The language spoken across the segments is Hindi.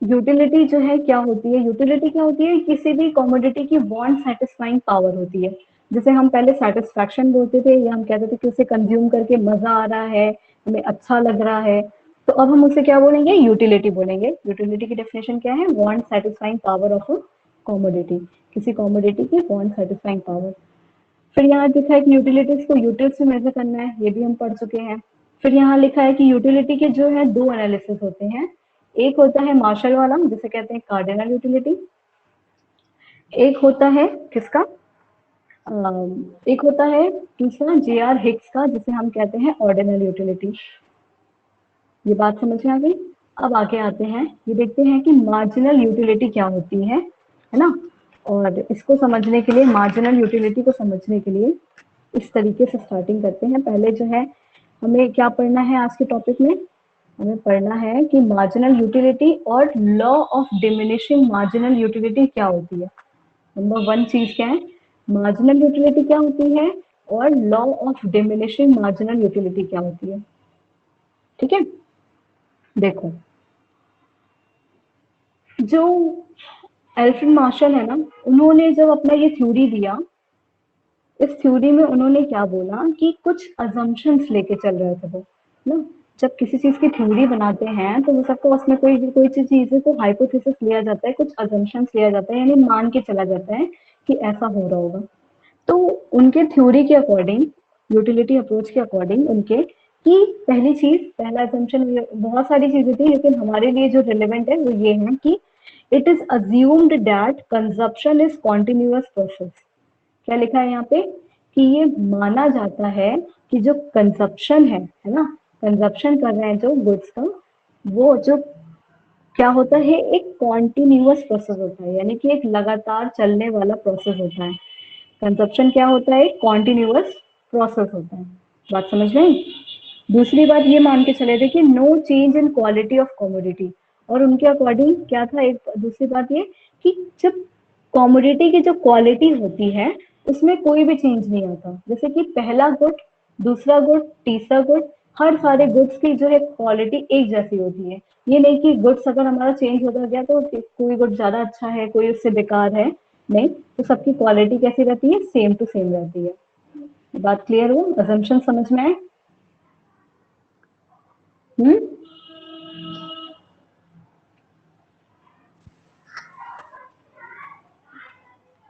यूटिलिटी जो है क्या होती है, यूटिलिटी क्या होती है, किसी भी कमोडिटी की वांट सेटिस्फाइंग पावर होती है। जैसे हम पहले सेटिस्फैक्शन बोलते थे या हम कहते थे कि उसे कंज्यूम करके मजा आ रहा है, हमें अच्छा लग रहा है, तो अब हम उसे क्या बोलेंगे, यूटिलिटी बोलेंगे। यूटिलिटी की डेफिनेशन क्या है, want satisfying power of a commodity, किसी कमोडिटी की वांट सेटिस्फाइंग पावर। फिर यहाँ लिखा है कि यूटिलिटीज को यूटिल्स से मेजर करना है, ये भी हम पढ़ चुके हैं। फिर यहाँ लिखा है कि यूटिलिटी के जो है दो एनालिसिस होते हैं, एक होता है मार्शल वाला जिसे कहते हैं कार्डिनल यूटिलिटी, एक होता है किसका, एक होता है दूसरा जे.आर. हिक्स का जिसे हम कहते हैं ऑर्डिनल यूटिलिटी। ये बात समझ में आ गई। अब आगे आते हैं, ये देखते हैं कि मार्जिनल यूटिलिटी क्या होती है ना। और इसको समझने के लिए, मार्जिनल यूटिलिटी को समझने के लिए इस तरीके से स्टार्टिंग करते हैं। पहले जो है हमें क्या पढ़ना है आज के टॉपिक में, हमें पढ़ना है कि मार्जिनल यूटिलिटी और law of diminishing marginal utility क्या होती है। नंबर वन चीज क्या है, मार्जिनल यूटिलिटी क्या होती है और law of diminishing marginal utility क्या होती है। ठीक है, देखो जो एल्फ्रेड मार्शल है ना, उन्होंने जब अपना ये थ्योरी दिया, इस थ्योरी में उन्होंने क्या बोला कि कुछ अजम्पशंस लेके चल रहे थे वो ना। जब किसी चीज की थ्योरी बनाते हैं तो वो सबको उसमें कोई कोई चीज को हाइपोथेसिस लिया जाता है, कुछ अजम्पशंस लिया जाता है, यानी मान के चला जाता है कि ऐसा हो रहा होगा। तो उनके थ्योरी के अकॉर्डिंग, यूटिलिटी अप्रोच के अकॉर्डिंग उनके, कि पहली चीज, पहला असम्पशन, बहुत सारी चीजें थी लेकिन हमारे लिए जो रिलेवेंट है वो ये है कि it is assumed that consumption is continuous process. क्या लिखा है यहाँ पे, कि ये माना जाता है कि जो कंजप्शन है ना, कंजप्शन कर रहे हैं जो गुड्स का, वो जो क्या होता है, एक कॉन्टिन्यूअस प्रोसेस होता है, यानी कि एक लगातार चलने वाला प्रोसेस होता है। कंजप्शन क्या होता है, कॉन्टिन्यूअस प्रोसेस होता है। बात समझ में आई। दूसरी बात ये मान के चले थे कि no change in quality of commodity, और उनके अकॉर्डिंग क्या था, एक दूसरी बात ये कि जब कमोडिटी की जो क्वालिटी होती है उसमें कोई भी चेंज नहीं आता। जैसे कि पहला गुड, दूसरा गुड, तीसरा गुड, हर सारे गुड्स की जो है क्वालिटी एक जैसी होती है। ये नहीं कि गुड्स अगर हमारा चेंज होता गया तो कोई गुड ज्यादा अच्छा है, कोई उससे बेकार है, नहीं, तो सबकी क्वालिटी कैसी रहती है, सेम टू सेम रहती है। बात क्लियर हो, अजम्पशन समझ में आए। हम्म,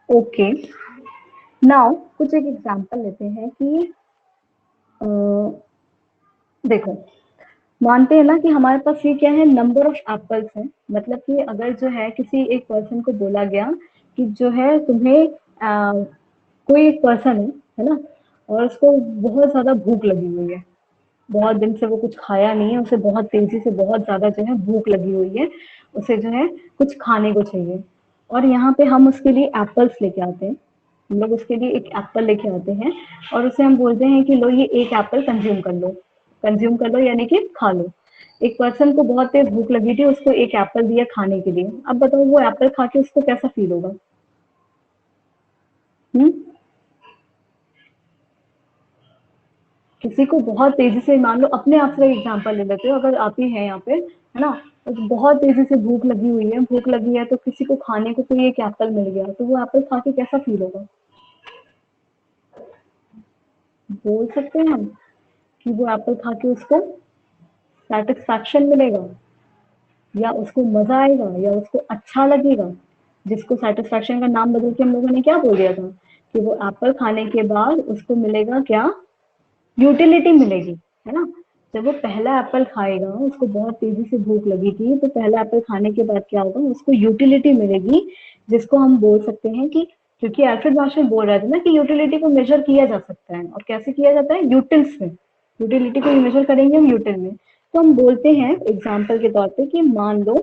ओके। नाउ कुछ एक एग्जांपल लेते हैं कि अ, देखो, मानते हैं ना कि हमारे पास ये क्या है, नंबर ऑफ एप्पल्स है। मतलब कि अगर जो है किसी एक पर्सन को बोला गया कि जो है तुम्हें कोई एक पर्सन है ना, और उसको बहुत ज्यादा भूख लगी हुई है, बहुत दिन से वो कुछ खाया नहीं है, उसे बहुत तेजी से बहुत ज्यादा जो है भूख लगी हुई है, उसे जो है कुछ खाने को चाहिए, और यहाँ पे हम उसके लिए एप्पल्स लेके आते हैं। हम लोग उसके लिए एक एप्पल लेके आते हैं और उसे हम बोलते हैं कि लो ये एक एप्पल कंज्यूम कर लो, कंज्यूम कर लो यानी कि खा लो। एक पर्सन को बहुत तेज भूख लगी थी, उसको एक एप्पल दिया खाने के लिए। अब बताओ वो एप्पल खा के उसको कैसा फील होगा। हम्म, किसी को बहुत तेजी से, मान लो अपने आप से एग्जांपल ले लेते हो, अगर आप ही हैं यहाँ पे, है ना, तो बहुत तेजी से भूख लगी हुई है, भूख लगी है, तो किसी को खाने को कोई एक एप्पल मिल गया, तो वो एप्पल खा के कैसा फील होगा। बोल सकते हैं हम कि वो एप्पल खा के उसको सेटिस्फैक्शन मिलेगा, या उसको मजा आएगा, या उसको अच्छा लगेगा। जिसको सेटिस्फैक्शन का नाम बदल के हम लोगों ने क्या बोल दिया था, कि वो एप्पल खाने के बाद उसको मिलेगा क्या, यूटिलिटी मिलेगी, है ना। जब वो पहला एप्पल खाएगा, उसको बहुत तेजी से भूख लगी थी, तो पहला एप्पल खाने के बाद क्या होगा, उसको यूटिलिटी मिलेगी, जिसको हम बोल सकते हैं कि, क्योंकि एल्फ्रेड मार्शल बोल रहे थे ना कि यूटिलिटी को मेजर किया जा सकता है, और कैसे किया जाता है, यूटिल्स में। यूटिलिटी को मेजर करेंगे हम यूटिल में। तो हम बोलते हैं एग्जाम्पल के तौर पे कि मान लो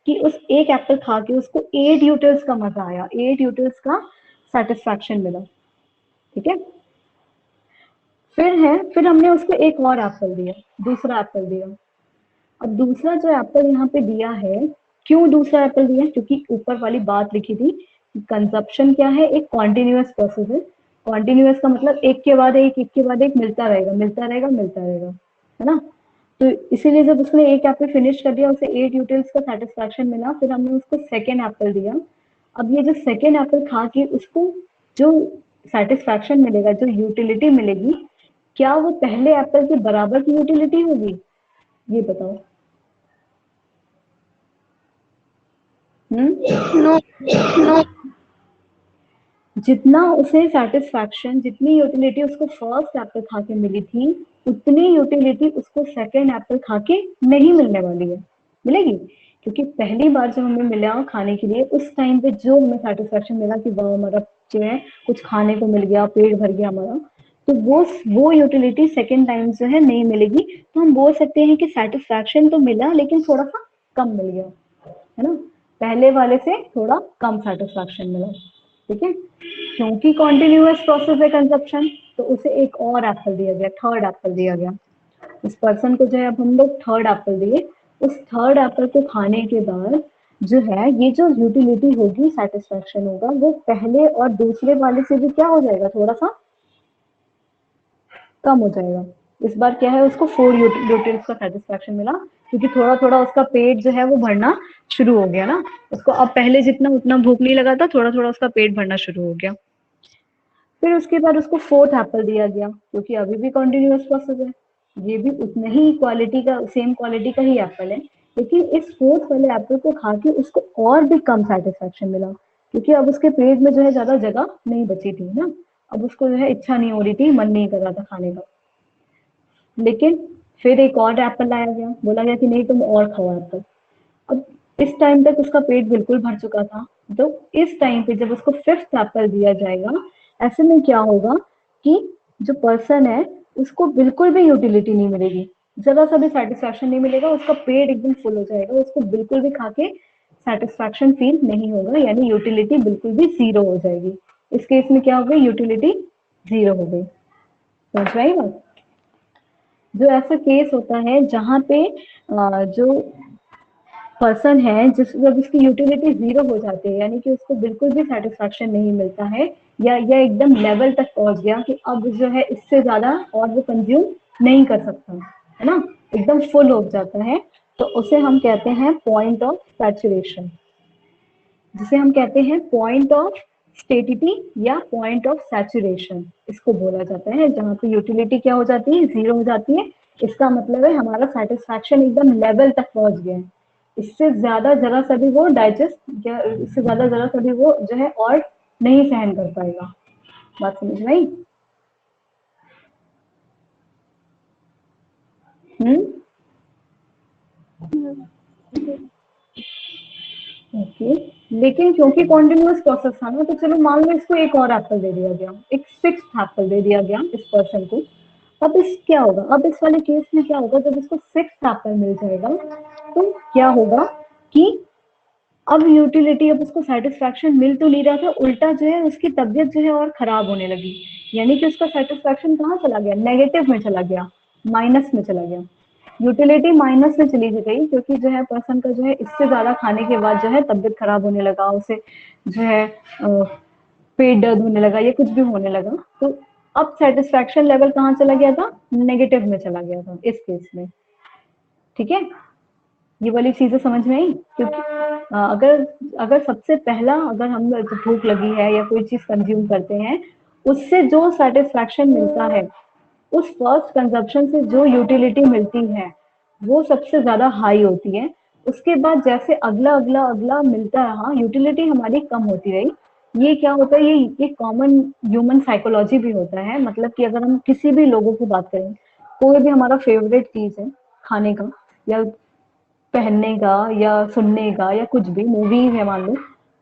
कि उस एक एप्पल खा के उसको 8 यूटिल्स का मजा आया, 8 यूटिल्स का सेटिस्फैक्शन मिला। ठीक है, फिर हमने उसको एक और एप्पल दिया, दूसरा एप्पल दिया। अब दूसरा जो एप्पल यहाँ पे दिया है, क्यों दूसरा एप्पल दिया, क्योंकि ऊपर वाली बात लिखी थी, कंजप्शन क्या है, एक कॉन्टिन्यूअस प्रोसेस है। कॉन्टिन्यूअस का मतलब एक के बाद एक, एक के बाद एक मिलता रहेगा, मिलता रहेगा, मिलता रहेगा, है ना। तो इसीलिए जब उसने एक एप्पल फिनिश कर दिया, उसे 8 यूटिल्स का सेटिस्फैक्शन मिला, फिर हमने उसको सेकेंड एप्पल दिया। अब ये जो सेकेंड एप्पल खा के उसको जो सेटिस्फैक्शन मिलेगा, जो यूटिलिटी मिलेगी, क्या वो पहले एप्पल के बराबर की यूटिलिटी होगी? ये बताओ। नो। नो। जितना उसे सेटिस्फैक्शन, जितनी यूटिलिटी उसको फर्स्ट एप्पल खा के मिली थी, उतनी यूटिलिटी उसको सेकेंड एप्पल खा के नहीं मिलने वाली है। मिलेगी, क्योंकि पहली बार जब हमें मिला खाने के लिए, उस टाइम पे जो हमें सेटिस्फैक्शन मिला कि वाह हमारा जो है कुछ खाने को मिल गया, पेट भर गया हमारा, तो वो यूटिलिटी सेकेंड टाइम जो है नहीं मिलेगी। तो हम बोल सकते हैं कि सेटिस्फैक्शन तो मिला, लेकिन थोड़ा सा कम मिल गया, है ना? पहले वाले से थोड़ा कम सेटिस्फैक्शन मिला। ठीक है, क्योंकि कॉन्टिन्यूअस प्रोसेस है कंजप्शन, तो उसे एक और एप्पल दिया गया, थर्ड एप्पल दिया गया। इस पर्सन को जो है अब हम लोग थर्ड एप्पल दिए। उस थर्ड एप्पल को खाने के बाद जो है ये जो यूटिलिटी होगी, सेटिस्फैक्शन होगा, वो पहले और दूसरे वाले से भी क्या हो जाएगा, थोड़ा सा कम हो जाएगा। इस बार क्या है, उसको 4 यूटिल्स का सेटिस्फैक्शन मिला, क्योंकि थोड़ा थोड़ा उसका पेट जो है वो भरना शुरू हो गया ना। उसको अब पहले जितना उतना भूख नहीं लगा था, थोड़ा थोड़ा उसका पेट भरना शुरू हो गया। फिर उसके बाद उसको फोर्थ एप्पल दिया गया, क्योंकि अभी भी कॉन्टिन्यूअस प्रोसेस है, ये भी उतना ही क्वालिटी का, सेम क्वालिटी का ही एप्पल है, लेकिन इस फोर्थ वाले एप्पल को खा के उसको और भी कम सेटिस्फैक्शन मिला, क्योंकि अब उसके पेट में जो है ज्यादा जगह नहीं बची थी ना। अब उसको जो है इच्छा नहीं हो रही थी, मन नहीं कर रहा था खाने का। लेकिन फिर एक और एप्पल लाया गया, बोला गया कि नहीं तुम और खाओ एप्पल। अब इस टाइम तक उसका पेट बिल्कुल भर चुका था, तो इस टाइम पे जब उसको फिफ्थ एप्पल दिया जाएगा, ऐसे में क्या होगा कि जो पर्सन है उसको बिल्कुल भी यूटिलिटी नहीं मिलेगी, जरा सा भी सेटिस्फैक्शन नहीं मिलेगा, उसका पेट एकदम फुल हो जाएगा, उसको बिल्कुल भी खा के सेटिस्फैक्शन फील नहीं होगा, यानी यूटिलिटी बिल्कुल भी जीरो हो जाएगी। इस केस में क्या हो गई, यूटिलिटी जीरो हो गई। समझ में आई बात? जो ऐसा केस होता है जहाँ पे जो पर्सन है जिस जब उसकी यूटिलिटी जीरो हो जाती है, यानी कि उसको बिल्कुल भी सेटिस्फैक्शन नहीं मिलता है, या एकदम लेवल तक पहुंच गया कि अब जो है इससे ज्यादा और वो कंज्यूम नहीं कर सकता, है ना, एकदम फुल हो जाता है, तो उसे हम कहते हैं पॉइंट ऑफ सैचुरेशन, जिसे हम कहते हैं पॉइंट ऑफ स्टेटिटी या पॉइंट ऑफ सैचुरेशन, इसको बोला जाता है, जहाँ पे यूटिलिटी क्या हो जाती है, जीरो हो जाती है। इसका मतलब है हमारा सेटिस्फैक्शन एकदम लेवल तक पहुंच गया है, इससे ज्यादा जरा सा भी वो डाइजेस्ट या इससे ज्यादा जरा सा भी वो जो है और नहीं सहन कर पाएगा। बात समझ में आई? हम्म। ओके, लेकिन क्योंकि कॉन्टिन्यूअस प्रोसेस था ना, तो चलो मान लो इसको एक और एप्पल दे दिया गया, एक सिक्स्थ एप्पल दे दिया गया इस पर्सन को। अब इस क्या होगा, अब इस वाले केस में क्या होगा, जब इसको सिक्स्थ एप्पल मिल जाएगा, तो क्या होगा कि अब यूटिलिटी, अब उसको सेटिस्फैक्शन मिल तो नहीं रहा था, उल्टा जो है उसकी तबीयत जो है और खराब होने लगी, यानी कि उसका सेटिस्फैक्शन कहाँ चला गया, नेगेटिव में चला गया, माइनस में चला गया, यूटिलिटी माइनस में चली गई, क्योंकि जो है पर्सन का जो है इससे ज्यादा खाने के बाद जो है तबीयत खराब होने लगा, उसे जो है पेट दर्द होने लगा, या कुछ भी होने लगा, तो अब सेटिस्फैक्शन लेवल कहाँ चला गया था, नेगेटिव में चला गया था इस केस में। ठीक है, ये वाली चीजें समझ में आई? क्योंकि अगर अगर सबसे पहला, अगर हम भूख लगी है या कोई चीज कंज्यूम करते हैं, उससे जो सेटिस्फैक्शन मिलता है, उस फर्स्ट कंजप्शन से जो यूटिलिटी मिलती है, वो सबसे ज्यादा हाई होती है। उसके बाद जैसे अगला अगला अगला मिलता रहा, यूटिलिटी हमारी कम होती रही। ये क्या होता है, ये कॉमन ह्यूमन साइकोलॉजी भी होता है, मतलब कि अगर हम किसी भी लोगों की बात करें, कोई भी हमारा फेवरेट चीज है खाने का या पहनने का या सुनने का या कुछ भी, मूवी है मान लो,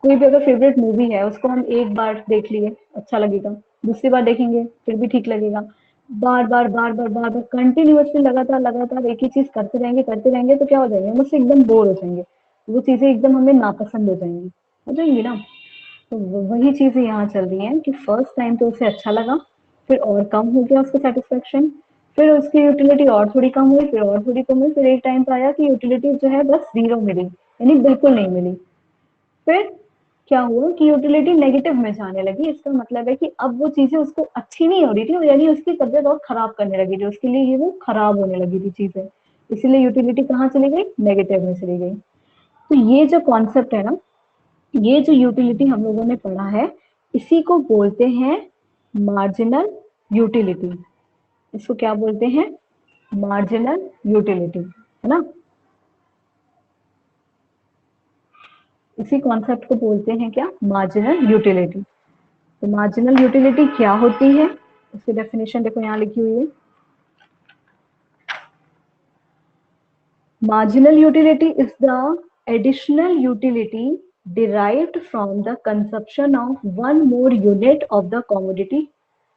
कोई भी अगर फेवरेट मूवी है, उसको हम एक बार देख लिए अच्छा लगेगा, दूसरी बार देखेंगे फिर भी ठीक लगेगा, बार बार बार बार बार बार कंटिन्यूअसली लगातार लगातार एक ही चीज करते रहेंगे तो क्या हो जाएंगे, हम उससे एकदम बोर हो जाएंगे, वो चीजें एकदम हमें नापसंद हो जाएंगी ना। तो वही चीजें यहाँ चल रही हैं कि फर्स्ट टाइम तो उसे अच्छा लगा, फिर और कम हो गया उसका सेटिस्फेक्शन, फिर उसकी यूटिलिटी और थोड़ी कम हुई, फिर और थोड़ी कम हुई, फिर एक टाइम पे आया कि यूटिलिटी जो है बस जीरो मिली, यानी बिल्कुल नहीं मिली। फिर क्या हुआ कि यूटिलिटी नेगेटिव में जाने लगी, इसका मतलब है कि अब वो चीजें उसको अच्छी नहीं हो रही थी, यानी उसकी तबियत और खराब करने लगी थी, उसके लिए ये वो खराब होने लगी थी चीजें, इसीलिए यूटिलिटी कहाँ चली गई, नेगेटिव में चली गई। तो ये जो कॉन्सेप्ट है ना, ये जो यूटिलिटी हम लोगों ने पढ़ा है, इसी को बोलते हैं मार्जिनल यूटिलिटी। इसको क्या बोलते हैं, मार्जिनल यूटिलिटी, है ना। इसी कॉन्सेप्ट को बोलते हैं क्या, मार्जिनल यूटिलिटी। तो मार्जिनल यूटिलिटी क्या होती है, उसकी डेफिनेशन देखो यहाँ लिखी हुई है। Marginal utility is the additional utility derived from the consumption of one more unit of the commodity,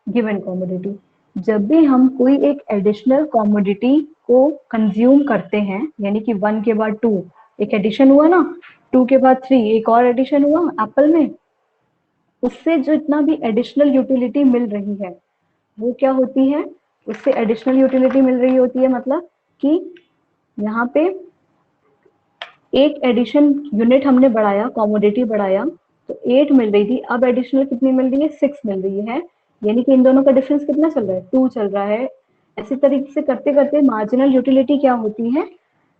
given commodity। जब भी हम कोई एक एडिशनल कॉमोडिटी को कंज्यूम करते हैं, यानी कि 1 के बाद 2, एक एडिशन हुआ ना, 2 के बाद 3 एक और एडिशन हुआ एप्पल में, उससे जो इतना भी एडिशनल यूटिलिटी मिल रही है वो क्या होती है, उससे एडिशनल यूटिलिटी मिल रही होती है, मतलब कि यहाँ पे एक एडिशन यूनिट हमने बढ़ाया, कॉमोडिटी बढ़ाया, तो 8 मिल रही थी, अब एडिशनल कितनी मिल रही है, 6 मिल रही है, यानी कि इन दोनों का डिफरेंस कितना चल रहा है, 2 चल रहा है। ऐसे तरीके से करते करते मार्जिनल यूटिलिटी क्या होती है,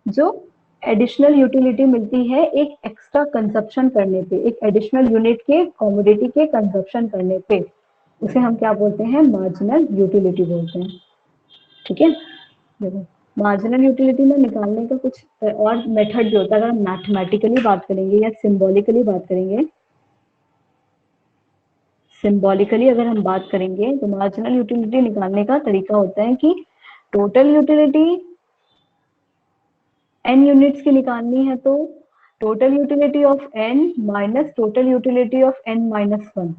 जो एडिशनल यूटिलिटी मिलती है एक एक्स्ट्रा कंजप्शन करने पे, एक एडिशनल यूनिट के कॉमोडिटी के कंजप्शन करने पे, उसे हम क्या बोलते हैं, मार्जिनल यूटिलिटी बोलते हैं। ठीक है, देखो मार्जिनल यूटिलिटी में निकालने का कुछ और मेथड भी होता है। अगर हम मैथमेटिकली बात करेंगे या सिंबॉलिकली बात करेंगे, सिंबॉलिकली अगर हम बात करेंगे तो मार्जिनल यूटिलिटी निकालने का तरीका होता है कि टोटल यूटिलिटी n यूनिट्स की निकालनी है तो total utility of n minus total utility of n minus 1।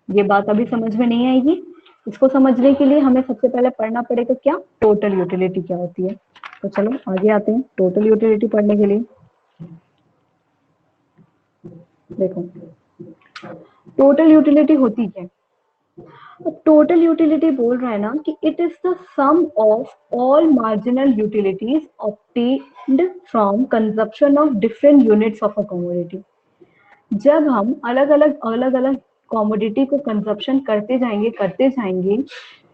ये बात अभी समझ में नहीं आएगी, इसको समझने के लिए हमें सबसे पहले पढ़ना पड़ेगा क्या, टोटल यूटिलिटी क्या होती है। तो चलो आगे आते हैं टोटल यूटिलिटी पढ़ने के लिए। देखो टोटल यूटिलिटी होती क्या, टोटल यूटिलिटी बोल रहा है ना कि it is the sum of all marginal utilities obtained from consumption of different units of a commodity. जब हम अलग अलग कॉमोडिटी को कंजप्शन करते जाएंगे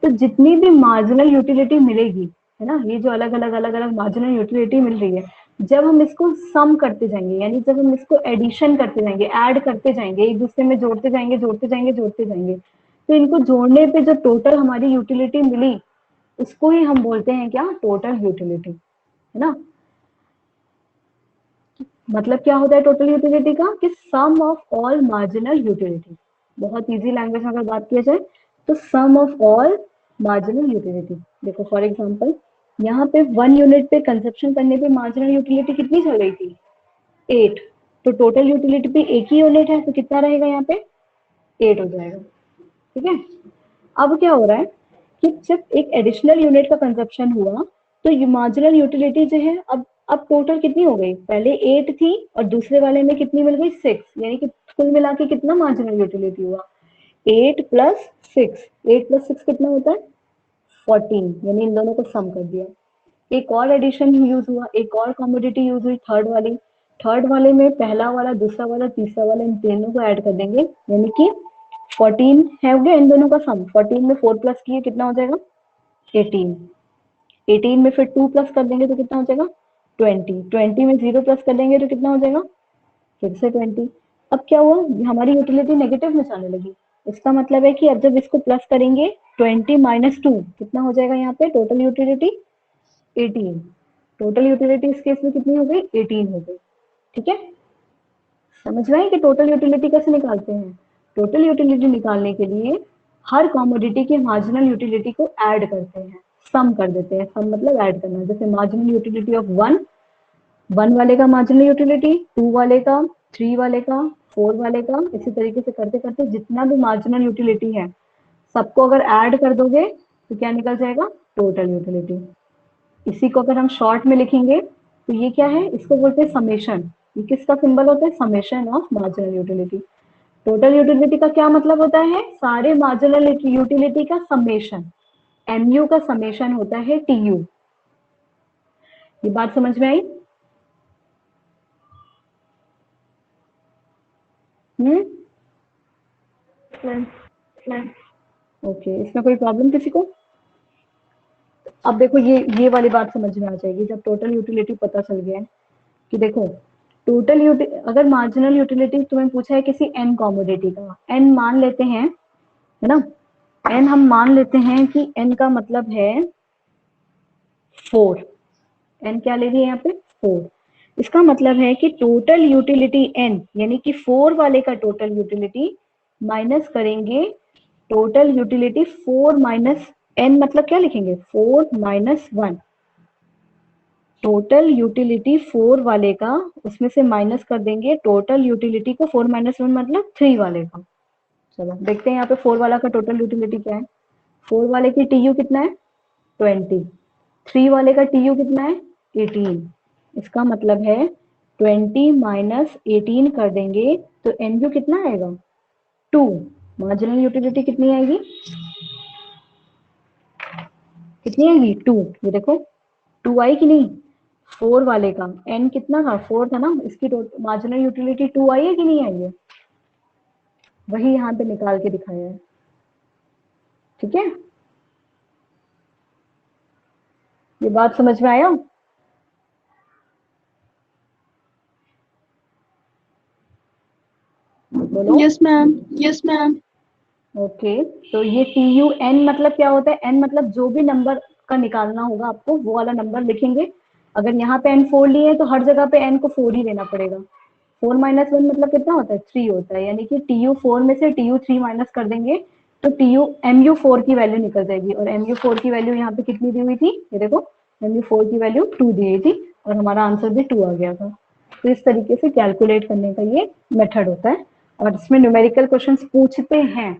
तो जितनी भी मार्जिनल यूटिलिटी मिलेगी, है ना, ये जो अलग अलग मार्जिनल यूटिलिटी मिल रही है, जब हम इसको सम करते जाएंगे, यानी जब हम इसको एडिशन करते जाएंगे, ऐड करते जाएंगे, एक दूसरे में जोड़ते जाएंगे, तो इनको जोड़ने पे जो टोटल हमारी यूटिलिटी मिली उसको ही हम बोलते हैं क्या, टोटल यूटिलिटी, है ना। मतलब क्या होता है टोटल यूटिलिटी का, कि सम ऑफ ऑल मार्जिनल यूटिलिटी। बहुत इजी लैंग्वेज में अगर बात किया जाए तो सम ऑफ ऑल मार्जिनल यूटिलिटी। देखो फॉर एग्जांपल यहाँ पे 1 यूनिट पे कंजप्शन करने पे मार्जिनल यूटिलिटी कितनी चल रही थी, 8। तो टोटल यूटिलिटी पे एक ही यूनिट है तो कितना रहेगा यहाँ पे, 8 हो जाएगा। ठीक है, अब क्या हो रहा है कि जब एक एडिशनल यूनिट का कंजप्शन हुआ तो ये मार्जिनल यूटिलिटी जो है, अब टोटल कितनी हो गई, पहले 8 थी और दूसरे वाले में कितनी मिल गई, 6, यानी कि कुल मिला के कितना मार्जिनल यूटिलिटी हुआ, 8 प्लस 6। 8 प्लस 6 कितना होता है, 14, यानी इन दोनों को सम कर दिया। एक और एडिशन यूज हुआ, एक और कॉमोडिटी यूज हुई, थर्ड वाली, थर्ड वाले में पहला वाला, दूसरा वाला, तीसरा वाला, इन तीनों को ऐड कर देंगे, यानी कि 14 है, हो गया इन दोनों का सम। 14 में 4 प्लस किए कितना हो जाएगा, 18। 18 में फिर 2 प्लस कर देंगे तो कितना हो जाएगा, 20। 20 में 0 प्लस कर देंगे तो कितना हो जाएगा, फिर से 20। अब क्या हुआ, हमारी यूटिलिटी नेगेटिव में जाने लगी। इसका मतलब है कि अब जब इसको प्लस करेंगे 20 माइनस 2 कितना हो जाएगा, यहाँ पे टोटल यूटिलिटी 18। टोटल यूटिलिटी इस केस में कितनी हो गई, 18 हो गई। ठीक है, समझ में आए कि टोटल यूटिलिटी कैसे निकालते हैं। टोटल यूटिलिटी निकालने के लिए हर कॉमोडिटी के मार्जिनल यूटिलिटी को ऐड करते हैं, सम कर देते हैं। सम मतलब ऐड करना, जैसे मार्जिनल यूटिलिटी ऑफ 1, 1 वाले का मार्जिनल यूटिलिटी, 2 वाले का, 3 वाले का, 4 वाले का, इसी तरीके से करते करते जितना भी मार्जिनल यूटिलिटी है सबको अगर ऐड कर दोगे तो क्या निकल जाएगा, टोटल यूटिलिटी। इसी को अगर हम शॉर्ट में लिखेंगे तो ये क्या है, इसको बोलते हैं समेशन। ये किसका सिंबल होता है, summation of marginal utility. Total utility का क्या मतलब होता है, सारे मार्जिनल यूटिलिटी का समेशन, एमयू का समेशन होता है टीयू। ये बात समझ में आई। हम्म, ओके, इसमें कोई प्रॉब्लम किसी को। अब देखो ये वाली बात समझ में आ जाएगी जब टोटल यूटिलिटी पता चल गया है कि देखो टोटल यूटिलिटी, अगर मार्जिनल यूटिलिटी तुम्हें पूछा है किसी एन कॉमोडिटी का, एन मान लेते हैं, है ना, एन हम मान लेते हैं कि एन का मतलब है 4, एन क्या ले रही है यहाँ पे 4, इसका मतलब है कि टोटल यूटिलिटी एन यानी कि 4 वाले का टोटल यूटिलिटी माइनस करेंगे टोटल यूटिलिटी 4 माइनस एन, मतलब क्या लिखेंगे 4 माइनस 1, टोटल यूटिलिटी 4 वाले का उसमें से माइनस कर देंगे टोटल यूटिलिटी को 4 माइनस 1 मतलब 3 वाले का। चलो देखते हैं यहाँ पे 4 वाला का टोटल यूटिलिटी क्या है। 4 वाले की टीयू कितना है 20, 3 वाले का टीयू कितना है 18, इसका मतलब है 20 माइनस 18 कर देंगे तो एनयू कितना आएगा 2, मार्जिनल यूटिलिटी कितनी आएगी, कितनी आएगी 2, ये देखो 2 आई कि नहीं, 4 वाले का एन कितना था 4 था ना, इसकी मार्जिनल यूटिलिटी 2 आई है कि नहीं आई है, वही यहाँ पे निकाल के दिखाया है। ठीक है, ये बात समझ में आया। बोलो। Yes ma'am, yes ma'am. Okay, तो ये टी यू एन मतलब क्या होता है, एन मतलब जो भी नंबर का निकालना होगा आपको वो वाला नंबर लिखेंगे। अगर यहाँ पे एन 4 लिए तो हर जगह पे एन को 4 ही लेना पड़ेगा। 4 माइनस 1 मतलब कितना होता है 3 होता है, यानी कि टी यू 4 में से टी यू 3 माइनस कर देंगे तो टी यू एम यू 4 की वैल्यू निकल जाएगी, और एम यू 4 की वैल्यू यहाँ पे कितनी दी हुई थी, ये देखो एम यू 4 की वैल्यू 2 दी हुई थी और हमारा आंसर भी 2 आ गया था। तो इस तरीके से कैलकुलेट करने का ये मेथड होता है, और इसमें न्यूमेरिकल क्वेश्चंस पूछते हैं,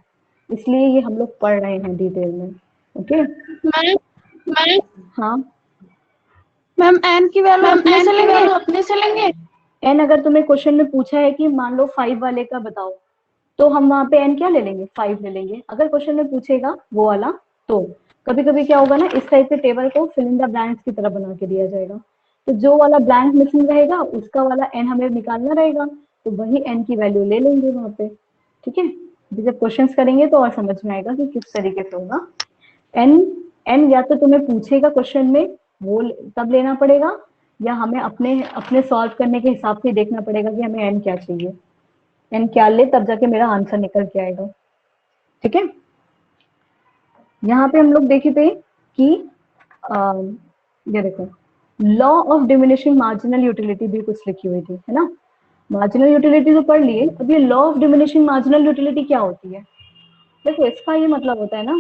इसलिए ये हम लोग पढ़ रहे हैं डिटेल में। ओके मैम मैम हाँ मैम एन की वैल्यू मैम अपने एन से की लेंगे? वैल्यू अपने से लेंगे। एन अगर तुम्हें क्वेश्चन में पूछा है कि मान लो 5 वाले का बताओ, तो हम वहां पे एन क्या ले लेंगे 5 ले लेंगे, अगर क्वेश्चन में पूछेगा वो वाला। तो कभी कभी क्या होगा ना, इस टाइप के टेबल को फिल इन द ब्लैंक्स की तरह बना के दिया जाएगा, तो जो वाला ब्लैंक मिसिंग रहेगा उसका वाला एन हमें निकालना रहेगा, तो वही एन की वैल्यू ले लेंगे वहां पे। ठीक है, जब क्वेश्चंस करेंगे तो और समझ में आएगा कि किस तरीके से होगा। एन एन या तो तुम्हें पूछेगा क्वेश्चन में वो तब लेना पड़ेगा, या हमें अपने अपने सॉल्व करने के हिसाब से देखना पड़ेगा कि हमें एन क्या चाहिए, एन क्या ले तब जाके मेरा आंसर निकल के आएगा। ठीक है, यहाँ पे हम लोग देखे थे कि ये देखो law of diminishing marginal utility भी कुछ लिखी हुई थी, है ना। मार्जिनल यूटिलिटी तो पढ़ लिए, अब ये law of diminishing marginal utility क्या होती है। देखो इसका ये मतलब होता है ना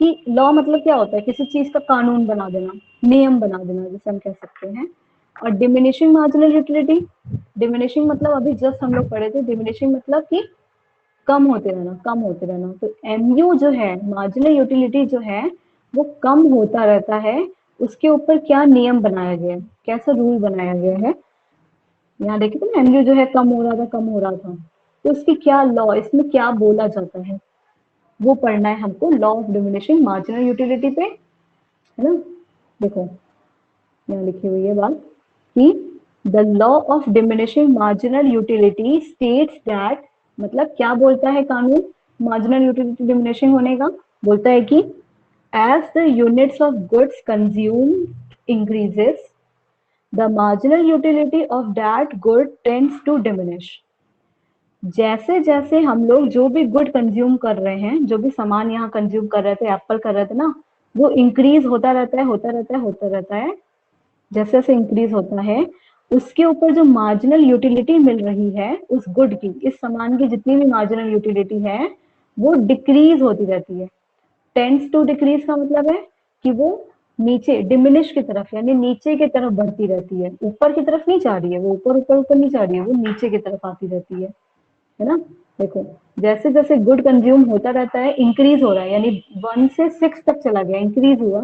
कि लॉ मतलब क्या होता है, किसी चीज का कानून बना देना, नियम बना देना जैसे हम कह सकते हैं। और डिमिनिशिंग मार्जिनल यूटिलिटी, डिमिनिशिंग मतलब अभी जस्ट हम लोग पढ़े थे, डिमिनिशिंग मतलब कि कम होते रहना, कम होते रहना। तो एमयू जो है मार्जिनल यूटिलिटी जो है वो कम होता रहता है, उसके ऊपर क्या नियम बनाया गया है, कैसा रूल बनाया गया है। यहाँ देखिए तो एमयू जो है कम हो रहा था, कम हो रहा था, तो इसकी क्या लॉ, इसमें क्या बोला जाता है वो पढ़ना है हमको, law of diminishing marginal utility पे, है ना। देखो यहाँ लिखी हुई है बात कि the law of diminishing marginal utility states that, मतलब क्या बोलता है कानून मार्जिनल यूटिलिटी डिमिनिशिंग होने का, बोलता है कि as the units of goods consumed increases, the marginal utility of that good tends to diminish। जैसे जैसे हम लोग जो भी गुड कंज्यूम कर रहे हैं, जो भी सामान यहाँ कंज्यूम कर रहे थे, एप्पल कर रहे थे ना, वो इंक्रीज होता रहता है, होता रहता है, होता रहता है। जैसे जैसे इंक्रीज होता है उसके ऊपर जो मार्जिनल यूटिलिटी मिल रही है उस गुड की, इस सामान की जितनी भी मार्जिनल यूटिलिटी है वो डिक्रीज होती रहती है। टेंड्स टू डिक्रीज का मतलब है कि वो नीचे डिमिनिश की तरफ यानी नीचे की तरफ बढ़ती रहती है, ऊपर की तरफ नहीं जा रही है, वो ऊपर ऊपर ऊपर नहीं जा रही है, वो नीचे की तरफ आती रहती है ना। देखो जैसे जैसे गुड कंज्यूम होता रहता है, इंक्रीज हो रहा है, यानी 1 से 6 तक चला गया, इंक्रीज हुआ,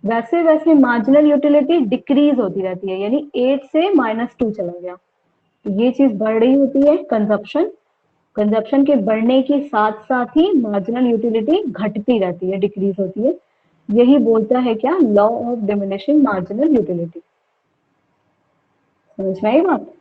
वैसे वैसे मार्जिनल यूटिलिटी डिक्रीज होती रहती है, यानी 8 से -2 चला गया। तो ये चीज बढ़ रही होती है कंजप्शन, कंजप्शन के बढ़ने के साथ साथ ही मार्जिनल यूटिलिटी घटती रहती है, डिक्रीज होती है। यही बोलता है क्या, law of diminishing marginal utility. समझ में आई बात।